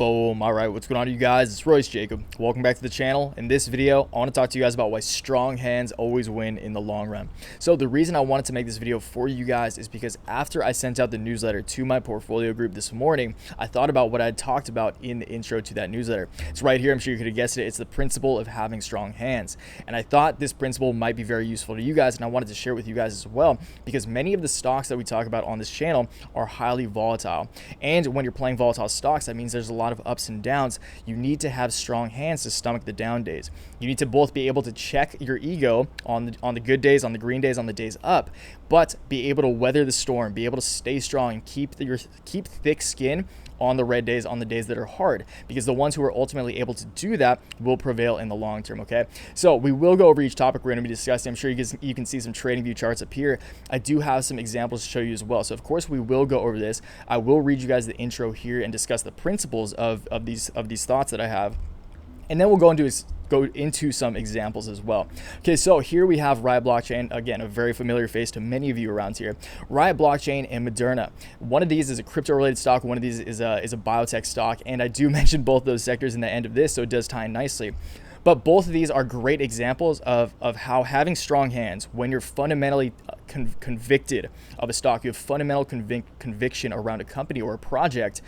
Boom. All right, what's going on, you guys? It's Royce Jacob. Welcome back to the channel. In this video, I want to talk to you guys about why strong hands always win in the long run. So the reason I wanted to make this video for you guys is because after I sent out the newsletter to my portfolio group this morning, I thought about what I had talked about in the intro to that newsletter. It's right here. I'm sure you could have guessed it. It's the principle of having strong hands. And I thought this principle might be very useful to you guys, and I wanted to share it with you guys as well, because many of the stocks that we talk about on this channel are highly volatile. And when you're playing volatile stocks, that means there's a lot of ups and downs. You need to have strong hands to stomach the down days. You need to both be able to check your ego on the good days, on the green days, on the days up, but be able to weather the storm, be able to stay strong and keep thick skin on the red days, on the days that are hard, because the ones who are ultimately able to do that will prevail in the long term. Okay, so we will go over each topic we're going to be discussing. I'm sure you can see some trading view charts up here. I do have some examples to show you as well. So of course we will go over this. I will read you guys the intro here and discuss the principles of these thoughts that I have, and then we'll go into some examples as well. Okay, so here we have Riot Blockchain, again, a very familiar face to many of you around here. Riot Blockchain and Moderna. One of these is a crypto-related stock, one of these is a biotech stock, and I do mention both those sectors in the end of this, so it does tie in nicely. But both of these are great examples of how having strong hands, when you're fundamentally convicted of a stock, you have fundamental conviction around a company or a project,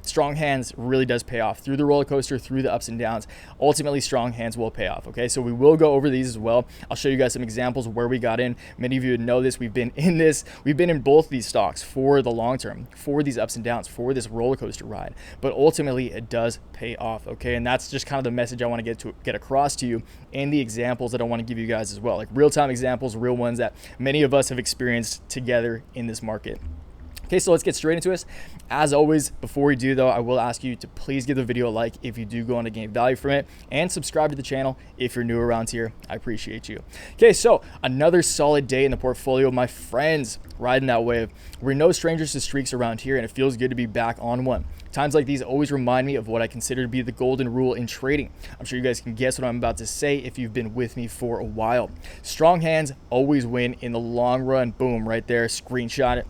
strong hands really does pay off through the roller coaster, through the ups and downs. Ultimately, strong hands will pay off. Okay, so we will go over these as well. I'll show you guys some examples where we got in. Many of you know this. We've been in both these stocks for the long term, for these ups and downs, for this roller coaster ride. But ultimately, it does pay off. Okay, and that's just kind of the message I want to get across to you, and the examples that I want to give you guys as well, like real-time examples, real ones that many of us have experienced together in this market. Okay, so let's get straight into this. As always, before we do though, I will ask you to please give the video a like if you do go on to gain value from it, and subscribe to the channel if you're new around here. I appreciate you. Okay, so another solid day in the portfolio, my friends, riding that wave. We're no strangers to streaks around here, and it feels good to be back on one. Times like these always remind me of what I consider to be the golden rule in trading. I'm sure you guys can guess what I'm about to say if you've been with me for a while. Strong hands always win in the long run. Boom, right there, screenshot it.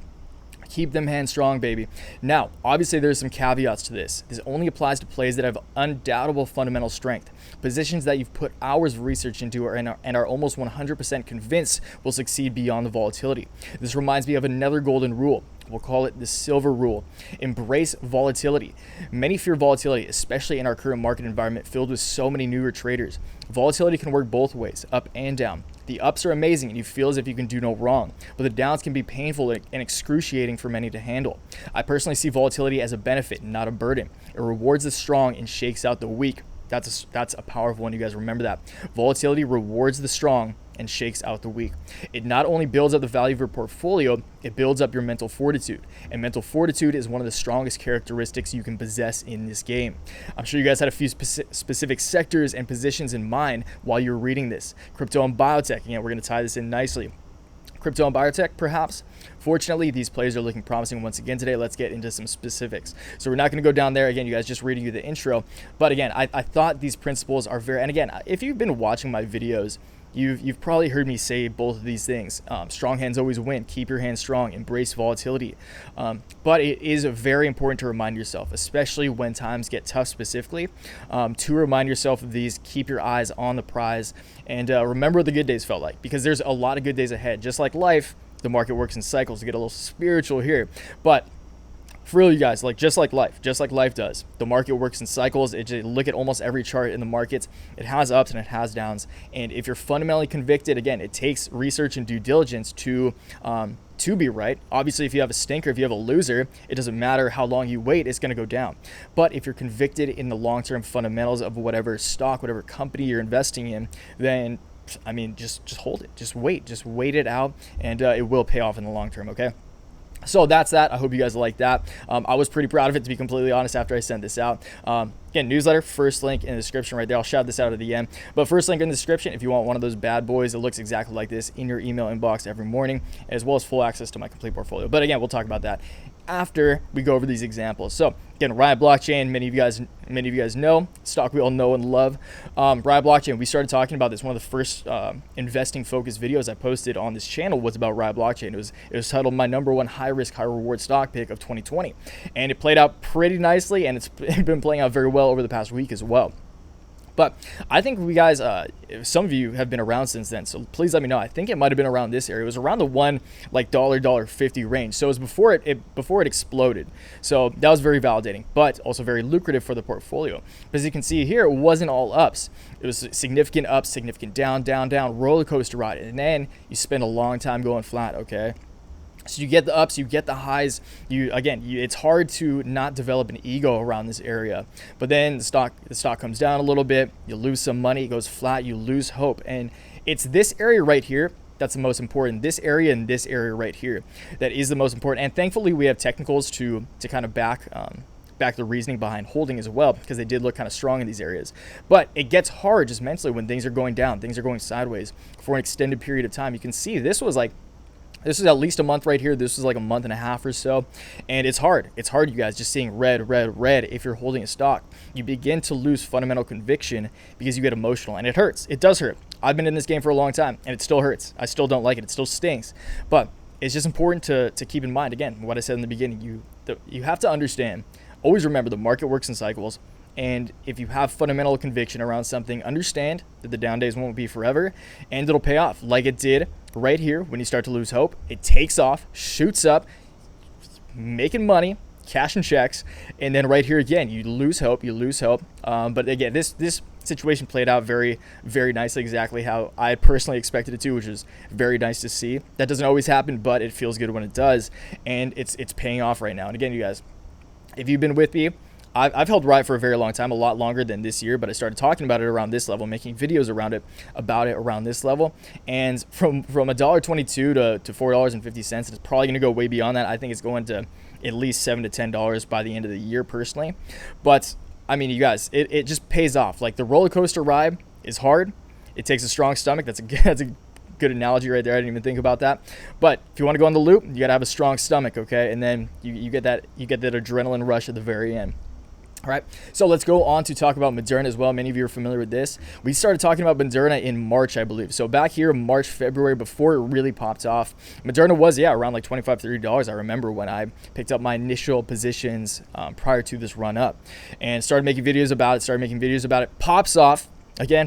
Keep them hands strong, baby. Now, obviously there's some caveats to this. This only applies to plays that have undoubtable fundamental strength, positions that you've put hours of research into and are almost 100% convinced will succeed beyond the volatility. This reminds me of another golden rule. We'll call it the silver rule. Embrace volatility. Many fear volatility, especially in our current market environment filled with so many newer traders. Volatility can work both ways, up and down. The ups are amazing and you feel as if you can do no wrong, but the downs can be painful and excruciating for many to handle. I personally see volatility as a benefit, not a burden. It rewards the strong and shakes out the weak. That's a powerful one. You guys remember that. Volatility rewards the strong and shakes out the weak. It not only builds up the value of your portfolio, it builds up your mental fortitude. And mental fortitude is one of the strongest characteristics you can possess in this game. I'm sure you guys had a few specific sectors and positions in mind while you're reading this. Crypto and biotech. Again, we're going to tie this in nicely. Crypto and biotech, perhaps. Fortunately, these plays are looking promising once again today. Let's get into some specifics. So we're not going to go down there. Again, you guys, just reading you the intro. But again, I thought these principles are very, and again, if you've been watching my videos, you've probably heard me say both of these things. Strong hands always win. Keep your hands strong. Embrace volatility. But it is very important to remind yourself, especially when times get tough specifically, to remind yourself of these. Keep your eyes on the prize, and remember what the good days felt like, because there's a lot of good days ahead. Just like life, the market works in cycles. To get a little spiritual here, but for real, you guys, just like life does, the market works in cycles. Look at almost every chart in the markets. It has ups and it has downs. And if you're fundamentally convicted, again, it takes research and due diligence to be right. Obviously, if you have a stinker, if you have a loser, it doesn't matter how long you wait, it's going to go down. But if you're convicted in the long-term fundamentals of whatever stock, whatever company you're investing in, then I mean, just hold it. Just wait it out, and it will pay off in the long term. Okay. So that's that. I hope you guys like that. I was pretty proud of it, to be completely honest, after I sent this out. Again, newsletter, first link in the description right there. I'll shout this out at the end. But first link in the description if you want one of those bad boys that looks exactly like this in your email inbox every morning, as well as full access to my complete portfolio. But again, we'll talk about that after we go over these examples. So Again, Riot Blockchain, many of you guys know, stock we all know and love. Riot Blockchain, we started talking about this. One of the first investing focused videos I posted on this channel was about Riot Blockchain. It was titled my #1 high risk, high reward stock pick of 2020. And it played out pretty nicely, and it's been playing out very well over the past week as well. But I think we guys, some of you have been around since then, so please let me know. I think it might have been around this area. It was around the $1.50 range. So it was before it exploded. So that was very validating, but also very lucrative for the portfolio. As you can see here, it wasn't all ups. It was significant ups, significant down, down, down, roller coaster ride, and then you spend a long time going flat. Okay. So you get the ups, you get the highs. It's hard to not develop an ego around this area. But then the stock comes down a little bit. You lose some money. It goes flat. You lose hope. And it's this area right here that's the most important. This area and this area right here that is the most important. And thankfully, we have technicals to kind of back the reasoning behind holding as well, because they did look kind of strong in these areas. But it gets hard just mentally when things are going down, things are going sideways for an extended period of time. You can see this is at least a month right here. This is like a month and a half or so. And it's hard. It's hard, you guys, just seeing red, red, red. If you're holding a stock, you begin to lose fundamental conviction because you get emotional, and it hurts. It does hurt. I've been in this game for a long time, and it still hurts. I still don't like it. It still stings. But it's just important to keep in mind, again, what I said in the beginning. You have to understand, always remember the market works in cycles. And if you have fundamental conviction around something, understand that the down days won't be forever, and it'll pay off like it did right here. When you start to lose hope, it takes off, shoots up, making money, cash and checks. And then right here again, you lose hope. But again, this situation played out very, very nicely, exactly how I personally expected it to, which is very nice to see. That doesn't always happen, but it feels good when it does. And it's paying off right now. And again, you guys, if you've been with me, I've held Riot for a very long time, a lot longer than this year, but I started talking about it around this level, making videos about it around this level. And from $1.22 to $4.50, it's probably going to go way beyond that. I think it's going to at least $7 to $10 by the end of the year personally. But I mean, you guys, it just pays off. Like the roller coaster ride is hard. It takes a strong stomach. That's a good analogy right there. I didn't even think about that. But if you want to go on the loop, you got to have a strong stomach, okay? And then you get that adrenaline rush at the very end. All right, so let's go on to talk about Moderna as well. Many of you are familiar with this. We started talking about Moderna in March, I believe. So back here, March, February, before it really popped off, Moderna was, around like $25, $30. I remember when I picked up my initial positions prior to this run up and started making videos about it. Pops off.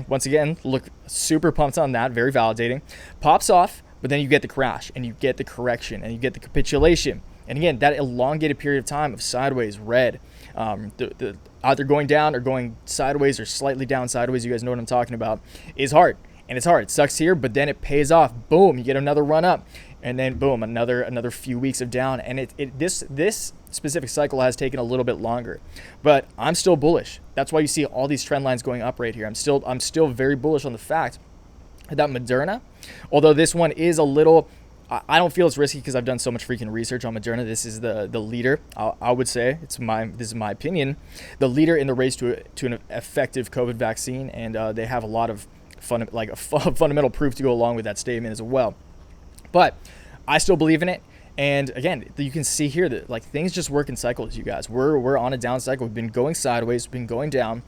Once again, look super pumped on that. Very validating. Pops off, but then you get the crash and you get the correction and you get the capitulation. And again, that elongated period of time of sideways, red, either going down or going sideways or slightly down sideways, you guys know what I'm talking about, is hard. And it's hard. It sucks here, but then it pays off. Boom, you get another run up. And then boom, another few weeks of down. And this specific cycle has taken a little bit longer. But I'm still bullish. That's why you see all these trend lines going up right here. I'm still very bullish on the fact that Moderna, although this one is a little, I don't feel it's risky because I've done so much freaking research on Moderna. This is the leader. I would say this is my opinion, the leader in the race to an effective COVID vaccine, and they have a lot of fundamental proof to go along with that statement as well. But I still believe in it. And again, you can see here that like things just work in cycles, you guys. We're on a down cycle. We've been going sideways, been going down,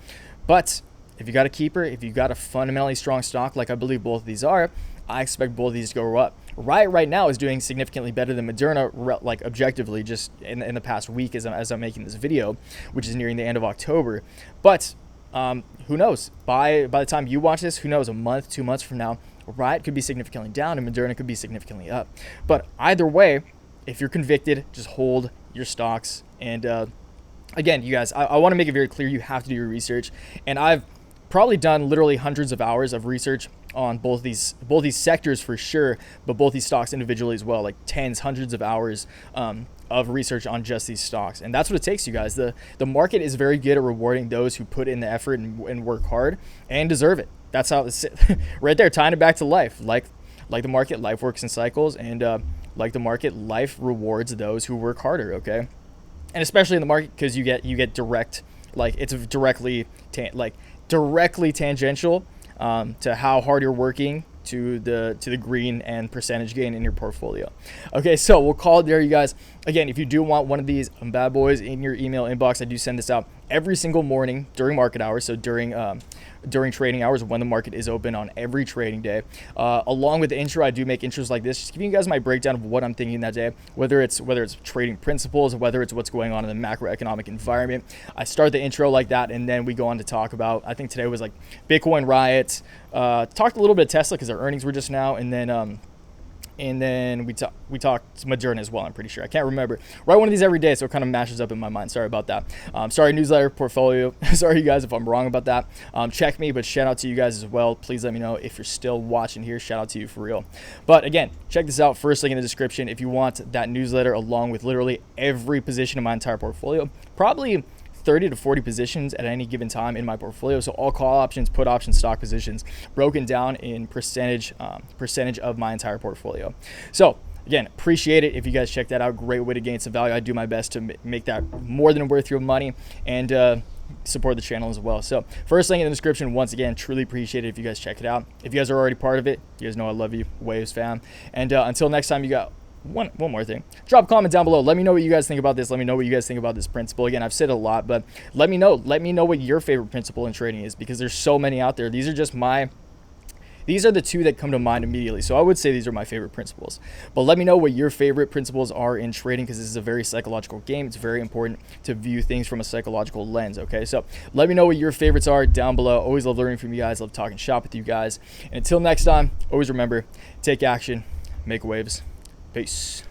but if you got a keeper, if you got a fundamentally strong stock, like I believe both of these are, I expect both of these to go up. Riot right now is doing significantly better than Moderna, like objectively, just in the past week as I'm making this video, which is nearing the end of October. But who knows? By the time you watch this, who knows? A month, 2 months from now, Riot could be significantly down and Moderna could be significantly up. But either way, if you're convicted, just hold your stocks. And again, you guys, I want to make it very clear, you have to do your research. And I've probably done literally hundreds of hours of research on both these sectors for sure, but both these stocks individually as well, like hundreds of hours of research on just these stocks. And that's what it takes, you guys. The market is very good at rewarding those who put in the effort and work hard and deserve it. That's how it's right there, tying it back to life. Like the market, life works in cycles, and like the market, life rewards those who work harder, okay? And especially in the market, because you get direct, like it's directly tangential to how hard you're working to the green and percentage gain in your portfolio. Okay, so we'll call it there, you guys. Again, if you do want one of these bad boys in your email inbox, I do send this out every single morning during market hours. So during trading hours when the market is open on every trading day. Along with the intro, I do make intros like this, just giving you guys my breakdown of what I'm thinking that day, whether it's trading principles, whether it's what's going on in the macroeconomic environment. I start the intro like that, and then we go on to talk about, I think today was like Bitcoin riots, talked a little bit of Tesla because their earnings were just now, and then we talked Moderna as well, I'm pretty sure. I can't remember. Write one of these every day, so it kind of mashes up in my mind. Sorry about that. Sorry, newsletter, portfolio. Sorry, you guys, if I'm wrong about that. Check me, but shout out to you guys as well. Please let me know if you're still watching here. Shout out to you for real. But again, check this out. First link in the description if you want that newsletter along with literally every position in my entire portfolio. Probably 30 to 40 positions at any given time in my portfolio. So all call options, put options, stock positions, broken down in percentage of my entire portfolio. So again, appreciate it if you guys check that out. Great way to gain some value. I do my best to make that more than worth your money and support the channel as well. So first link in the description. Once again, truly appreciate it if you guys check it out. If you guys are already part of it, you guys know I love you. Waves fam. And until next time, you got one more thing. Drop a comment down below. Let me know what you guys think about this. Let me know what you guys think about this principle. Again, I've said a lot, but let me know what your favorite principle in trading is, because there's so many out there. These are the two that come to mind immediately. So I would say these are my favorite principles. But let me know what your favorite principles are in trading, because this is a very psychological game. It's very important to view things from a psychological lens, okay? So let me know what your favorites are down below. Always love learning from you guys. Love talking shop with you guys. And until next time, always remember, take action, make waves. Peace.